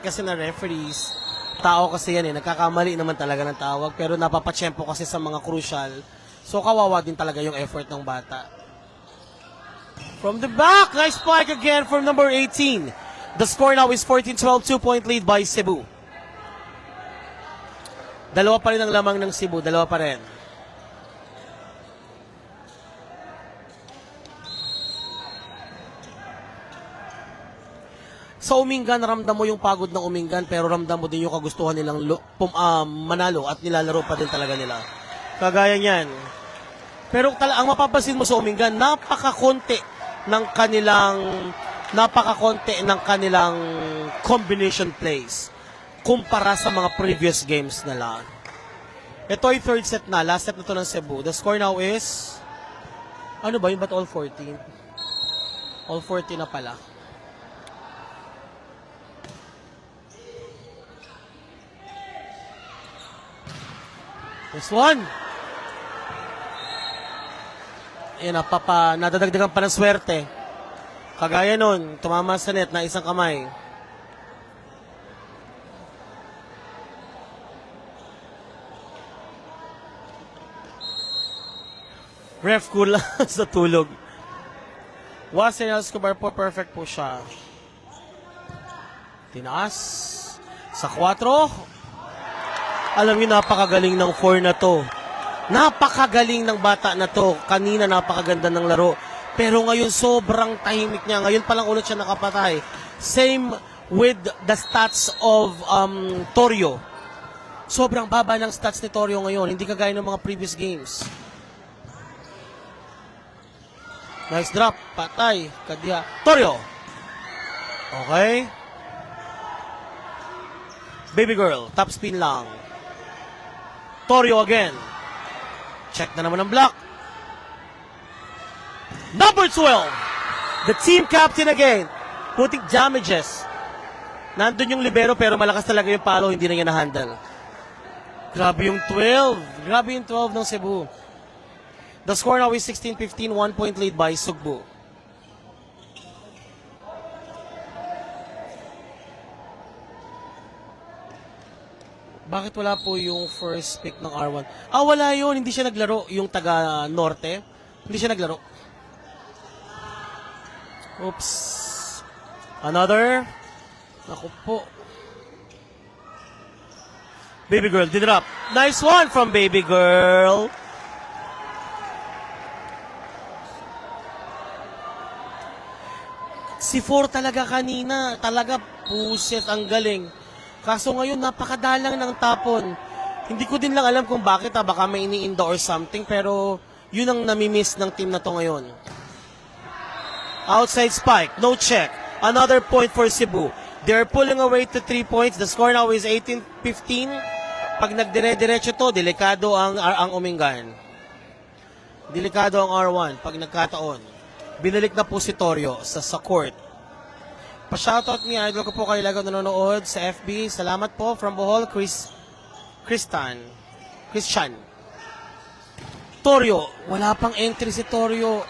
kasi na referees, tao kasi yan nagkakamali naman talaga ng tawag, pero napapatsyempo kasi sa mga crucial. So kawawa din talaga yung effort ng bata. From the back, nice spike again from number 18. The score now is 14-12, 2-point lead by Cebu. Dalawa pa rin ang lamang ng Cebu, dalawa pa rin. Sa Umingan, ramdam mo yung pagod ng Umingan, pero ramdam mo din yung kagustuhan nilang manalo at nilalaro pa din talaga nila. Kagaya niyan. Pero ang mapapansin mo sa Umingan, napakakonti ng kanilang combination plays kumpara sa mga previous games nila. Ito ay third set na, last set na to ng Cebu. The score now is, ano ba yun, ba't all 14? All 14 na pala. This one. Ayan, nadadagdagan pa ng swerte. Kagaya nun, tumama sa net na isang kamay. Ref cool sa tulog. Wasen Escobar po, perfect po siya. Tinaas. Sa 4. Alam niyo, napakagaling ng 4 na to. Napakagaling ng bata na to. Kanina napakaganda ng laro. Pero ngayon sobrang tahimik niya. Ngayon pa lang ulit siya nakapatay. Same with the stats of Torio. Sobrang baba ng stats ni Torio ngayon. Hindi kagaya ng mga previous games. Nice drop. Patay. Kadiha. Torio. Okay. Baby girl. Top spin lang. Torio again. Check na naman ang block. Number 12. The team captain again. Putting damages. Nandun yung libero pero malakas talaga yung palo. Hindi na niya na-handle. Grabe yung 12. Grabe yung 12 ng Cebu. The score now is 16-15. 1-point lead by Sugbu. Bakit wala po yung first pick ng R1? Wala yun. Hindi siya naglaro. Yung taga-norte. Hindi siya naglaro. Oops. Another. Naku po. Baby girl, did it up. Nice one from Baby girl. Si 4 talaga kanina. Talaga puset ang galing. Kaso ngayon, napakadalang ng tapon. Hindi ko din lang alam kung bakit, baka may iniinda or something, pero yun ang namimiss ng team na to ngayon. Outside spike, no check. Another point for Cebu. They're pulling away to 3 points. The score now is 18-15. Pag nagdire-diretso to, delikado ang Umingan. Delikado ang R1 pag nagkataon. Binalik na po si Torio sa court. Pa-shoutout ni idol ko po kayo lagi nanonood sa FB. Salamat po from Bohol, Christian. Torio, wala pang entry si Torio.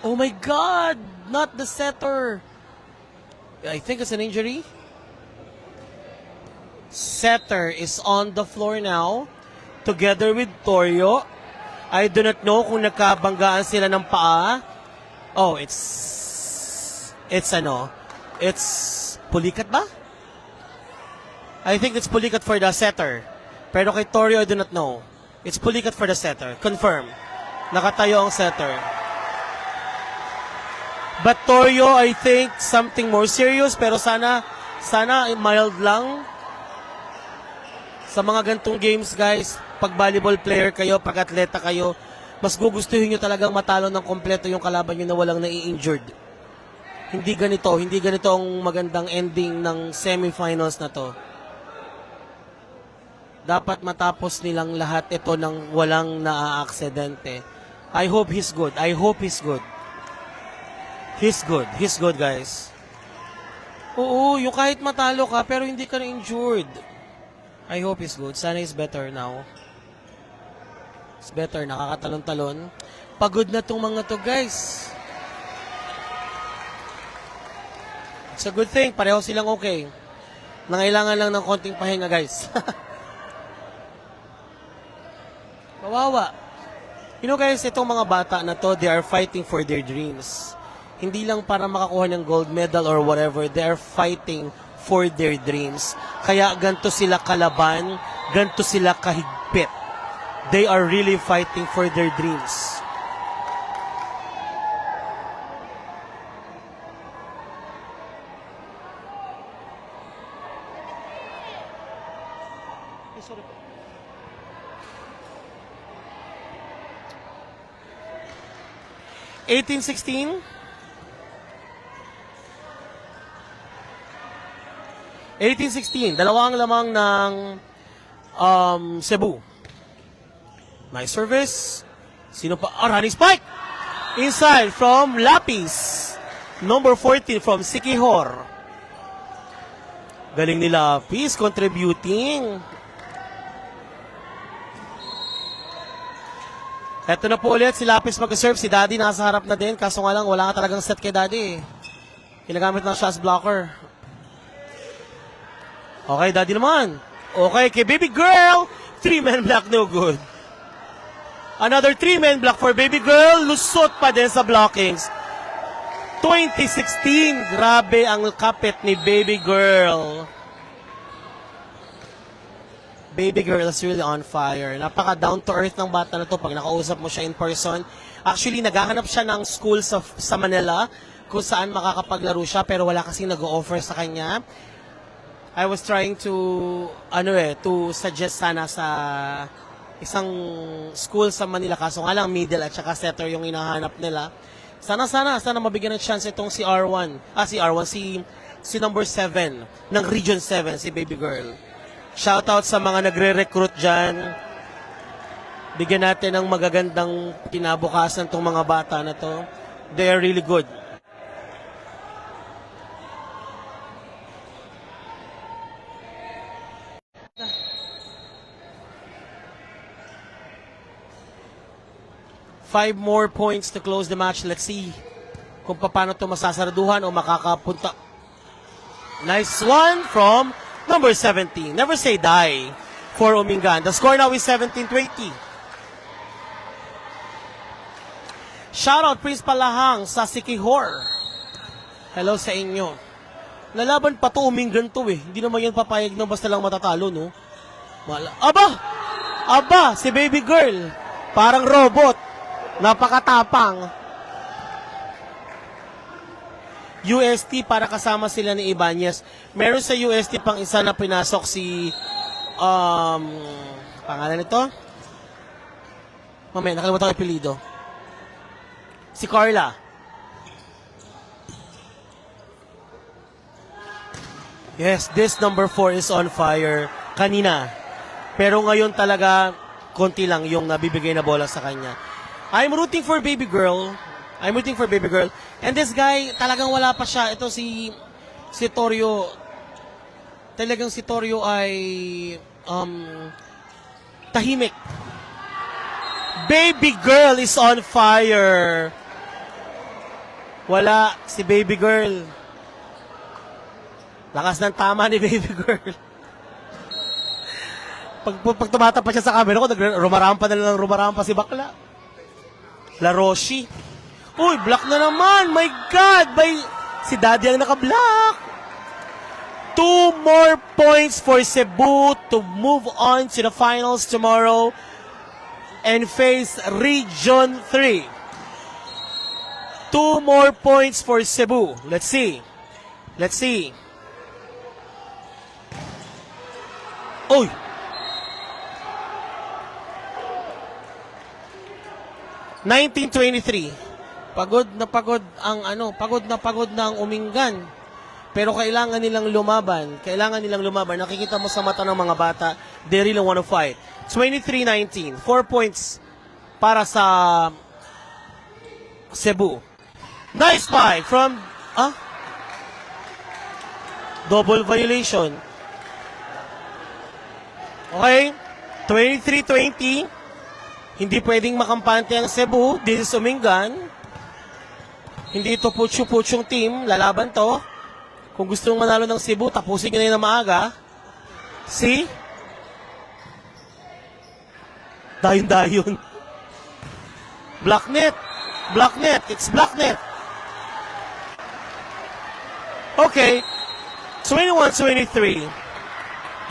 Oh my God, not the setter. I think it's an injury. Setter is on the floor now together with Torio. I do not know kung nagkabanggaan sila ng paa. Oh, it's Pulikat ba? I think it's Pulikat for the setter. Pero kay Torio, I do not know. It's Pulikat for the setter. Confirm. Nakatayo ang setter. But Torio, I think something more serious. Pero sana mild lang. Sa mga gantong games, guys, pag volleyball player kayo, pag atleta kayo, mas gugustuhin nyo talagang matalo ng kompleto yung kalaban nyo na walang nai-injured. Hindi ganito ang magandang ending ng semifinals na to. Dapat matapos nilang lahat ito ng walang naa-aksidente. I hope he's good. He's good, guys. Oo, yung kahit matalo ka pero hindi ka na-injured. I hope he's good. Sana he's better now. It's better, nakakatalon-talon. Pagod na tong mga to, guys. It's a good thing. Pareho silang okay. Nangailangan lang ng konting pahinga, guys. Kawawa. You know guys, itong mga bata na to, they are fighting for their dreams. Hindi lang para makakuha ng gold medal or whatever, they are fighting for their dreams. Kaya ganito sila kalaban, ganito sila kahigpit. They are really fighting for their dreams. Sorry po. (18-16) 18-16, dalawang lamang ng Cebu. Nice service. Sino pa? Running spike! Inside from Lapis. Number 14 from Siquijor. Galing ni Lapis, contributing. Eto na po ulit, si Lapis mag-serve. Si Daddy nasa harap na din. Kaso nga lang, wala nga talagang set kay Daddy. Ginagamit na siya as blocker. Okay, Daddy naman. Okay, kay Baby Girl. 3-man block, no good. Another 3-man block for Baby Girl. Lusot pa din sa blockings. 2016. Grabe ang kapit ni Baby Girl. Baby Girl is really on fire. Napaka down to earth ng bata na to pag nakausap mo siya in person. Actually, naghahanap siya ng school sa Manila kung saan makakapaglaro siya pero wala kasing nag-o-offer sa kanya. I was trying to suggest sana sa isang school sa Manila kaso nga lang middle at saka setter yung hinahanap nila. Sana mabigyan ng chance itong si R1. Si number 7 ng Region 7, si Baby Girl. Shoutout sa mga nagre-recruit dyan. Bigyan natin ng magagandang kinabukasan tong mga bata na to. They are really good. Five more points to close the match. Let's see kung paano ito masasaraduhan o makakapunta. Nice one from number 17. Never say die for Umingan. The score now is 17-20. Shoutout Prince Palahang sa Siquijor. Hello sa inyo. Lalaban pa to, Umingan to eh. Hindi naman yan papayag na basta lang matatalo, no? Aba, si Baby Girl. Parang robot. Napakatapang. UST para kasama sila ni Ibanez. Meron sa UST pang isa na pinasok si pangalan nito? Mamaya, nakalimutan ko yung apelido. Si Carla. Yes, this number 4 is on fire. Kanina. Pero ngayon talaga, konti lang yung nabibigay na bola sa kanya. I'm rooting for Baby Girl. And this guy, talagang wala pa siya. Ito si Torio. Talagang si Torio ay tahimik. Baby Girl is on fire. Wala si Baby Girl. Lakas ng tama ni Baby Girl. Pag tumatapat siya sa camera ko, rumarampa si bakla. La Roshi. Uy, block na naman. My God. Si Daddy ang naka-block. 2 more points for Cebu to move on to the finals tomorrow and face Region 3. 2 more points for Cebu. Let's see. Uy. (19-23). Pagod na pagod ang Umingan. Pero kailangan nilang lumaban. Nakikita mo sa mata ng mga bata, they really want to fight. 23-19. 4 points para sa Cebu. Nice spike from double violation. Okay. 23-20. Hindi pwedeng makampante ang Cebu. This is Umingan. Hindi ito putyo-putyong team. Lalaban to. Kung gusto mong manalo ng Cebu, tapusin nyo na yun na maaga. See? Dayon-dayon. Blacknet. Blacknet. It's Blacknet. Okay. 21-23.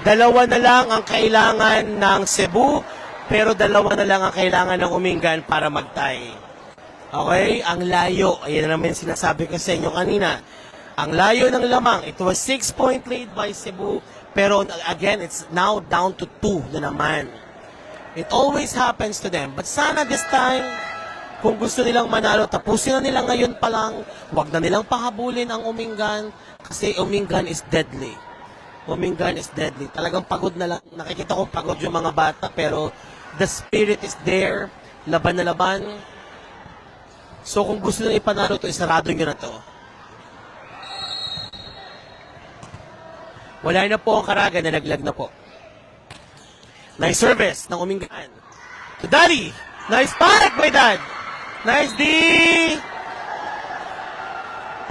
Dalawa na lang ang kailangan ng Cebu, pero dalawa na lang ang kailangan ng Umingan para mag-tie. Okay? Ang layo. Ayan naman sinasabi ko sa inyo kanina. Ang layo ng lamang. It was 6-point lead by Cebu, pero again, it's now down to 2 na naman. It always happens to them. But sana this time, kung gusto nilang manalo, tapusin na nila ngayon pa lang. Huwag na nilang pahabulin ang Umingan kasi Umingan is deadly. Umingan is deadly. Talagang pagod na lang. Nakikita ko pagod yung mga bata pero the spirit is there. Laban na laban. So kung gusto nila ipanalo to, isarado nyo na to. Wala na po ang Karaga, nalaglag na po. Nice service ng Umingan. To Daddy. Nice pack by Dad. Nice D.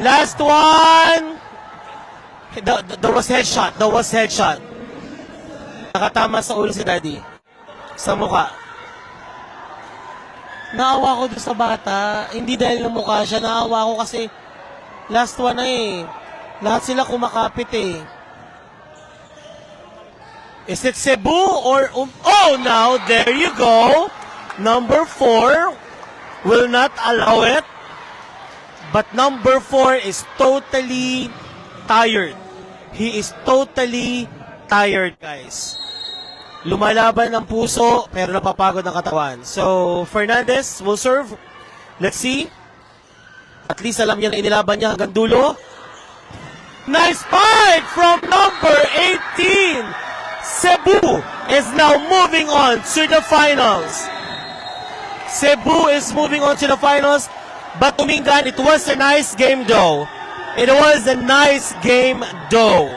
Last one. There was headshot. There was headshot. Nakatama sa ulo si Daddy. Sa mukha. Naawa ko doon sa bata. Hindi dahil ng mukha siya. Naawa ko kasi last one na eh. Lahat sila kumakapit eh. Is it Cebu or oh, now there you go. Number 4 will not allow it. But number 4 is totally tired. He is totally tired, guys. Lumalaban ng puso, pero napapagod ng katawan. So, Fernandez will serve. Let's see. At least alam niya na inilaban niya hanggang dulo. Nice fight from number 18. Cebu is now moving on to the finals. Cebu is moving on to the finals. But Umingan, it was a nice game though. It was a nice game though.